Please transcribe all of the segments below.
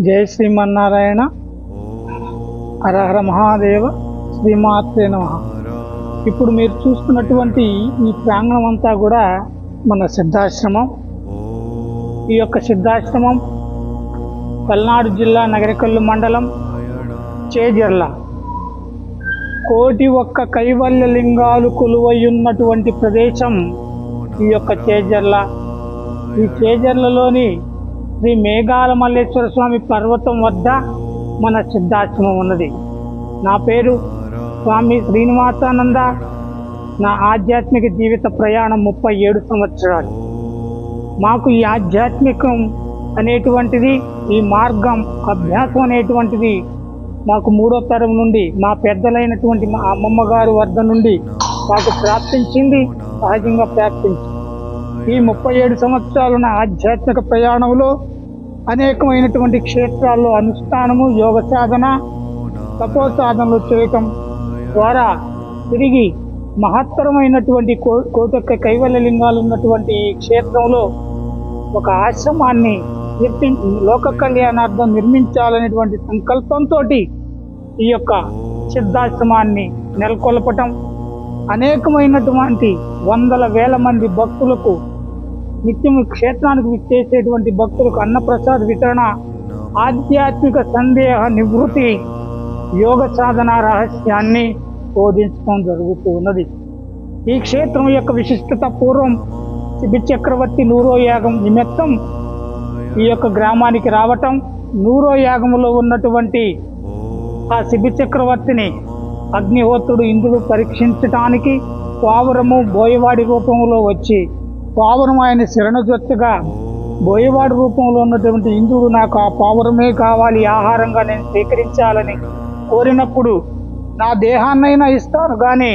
జై శ్రీమన్నారాయణ. హరహర మహాదేవ. శ్రీమాత్రే నమః. ఇప్పుడు మీరు చూస్తున్నటువంటి ఈ ప్రాంగణం అంతా కూడా మన సిద్ధాశ్రమం. ఈ యొక్క సిద్ధాశ్రమం పల్నాడు జిల్లా నగరికల్లు మండలం చేజర్ల. 1,01 కైవల్య లింగాలు కొలువయ్యున్నటువంటి ప్రదేశం ఈ యొక్క చేజర్ల. ఈ చేజర్లలోని శ్రీ మేఘాల మల్లేశ్వర స్వామి పర్వతం వద్ద మన సిద్ధాశ్రమం ఉన్నది. నా పేరు స్వామి శ్రీనివాసానంద. నా ఆధ్యాత్మిక జీవిత ప్రయాణం 37 సంవత్సరాలు. మాకు ఈ ఆధ్యాత్మికం అనేటువంటిది, ఈ మార్గం అభ్యాసం అనేటువంటిది మాకు 3వ తరం నుండి మా పెద్దలైనటువంటి మా అమ్మమ్మ గారి వద్ద నుండి మాకు ప్రాప్తించింది, సహజంగా ప్రాప్తించింది. ఈ 37 సంవత్సరాలున్న ఆధ్యాత్మిక ప్రయాణంలో అనేకమైనటువంటి క్షేత్రాల్లో అనుష్ఠానము, యోగ సాధన, తపో సాధనలు చేయటం ద్వారా తిరిగి మహత్తరమైనటువంటి 1,01 కైవల్య లింగాలు ఉన్నటువంటి ఈ క్షేత్రంలో ఒక ఆశ్రమాన్ని లోక కళ్యాణార్థం నిర్మించాలనేటువంటి సంకల్పంతో ఈ యొక్క సిద్ధాశ్రమాన్ని నెలకొల్పటం, అనేకమైనటువంటి వందల వేల మంది భక్తులకు, నిత్యం క్షేత్రానికి విచ్చేసేటువంటి భక్తులకు అన్నప్రసాద వితరణ, ఆధ్యాత్మిక సందేహ నివృత్తి, యోగ సాధన రహస్యాన్ని బోధించడం జరుగుతూ ఉన్నది. ఈ క్షేత్రం యొక్క విశిష్టత పూర్వం శిబి చక్రవర్తి నూరో యాగం నిమిత్తం ఈ యొక్క గ్రామానికి రావటం, నూరో యాగములో ఉన్నటువంటి ఆ శిబి చక్రవర్తిని అగ్నిహోత్రుడు ఇంద్రుడు పరీక్షించటానికి పావురము బోయవాడి రూపంలో వచ్చి, పావురం ఆయన శరణజొచ్చగా బోయవాడి రూపంలో ఉన్నటువంటి ఇంద్రుడు నాకు ఆ పావురమే కావాలి, ఆహారంగా నేను స్వీకరించాలని కోరినప్పుడు నా దేహాన్నైనా ఇస్తాను కానీ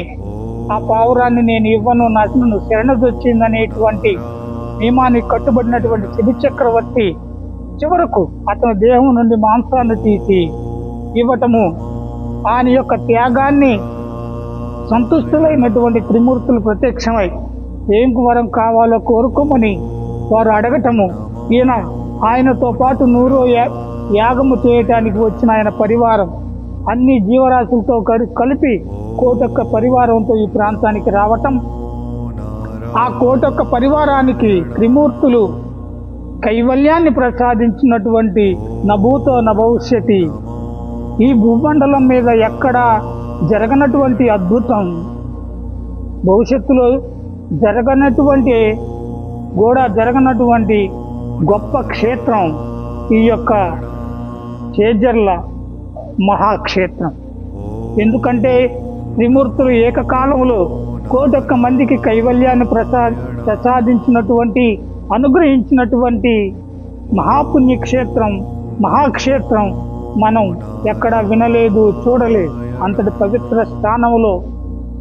ఆ పావురాన్ని నేను ఇవ్వను, నన్ను శరణజొచ్చిందనేటువంటి నియమానికి కట్టుబడినటువంటి శిబి చక్రవర్తి చివరకు అతని దేహం నుండి మాంసాన్ని తీసి ఇవ్వటము, ఆయన యొక్క త్యాగాన్ని సంతుష్టులైనటువంటి త్రిమూర్తులు ప్రత్యక్షమై ఏం వరం కావాలో కోరుకోమని వారు అడగటము, ఈయన ఆయనతో పాటు నూరో యాగము చేయటానికి వచ్చిన ఆయన పరివారం అన్ని జీవరాశులతో కలిపి 1,01 పరివారంతో ఈ ప్రాంతానికి రావటం, ఆ 1,01 పరివారానికి త్రిమూర్తులు కైవల్యాన్ని ప్రసాదించినటువంటి నభూతో నభవిష్యతి, ఈ భూమండలం మీద ఎక్కడా జరగనటువంటి అద్భుతం, భవిష్యత్తులో జరగనటువంటి గొప్ప క్షేత్రం ఈ యొక్క చేజర్ల మహాక్షేత్రం. ఎందుకంటే త్రిమూర్తులు ఏకకాలంలో 1,01 మందికి కైవల్యాన్ని ప్రసాదించినటువంటి, అనుగ్రహించినటువంటి మహాపుణ్యక్షేత్రం, మహాక్షేత్రం మనం ఎక్కడా వినలేదు, చూడలేదు. అంతటి పవిత్ర స్థానంలో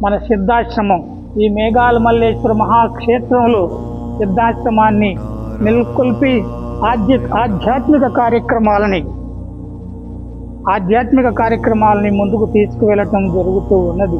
మన సిద్ధాశ్రమం, ఈ మేఘాల మల్లేశ్వర మహాక్షేత్రంలో సిద్ధాశ్రమాన్ని నెలకొల్పి ఆధ్యాత్మిక కార్యక్రమాలని ముందుకు తీసుకువెళ్ళటం జరుగుతూ ఉన్నది.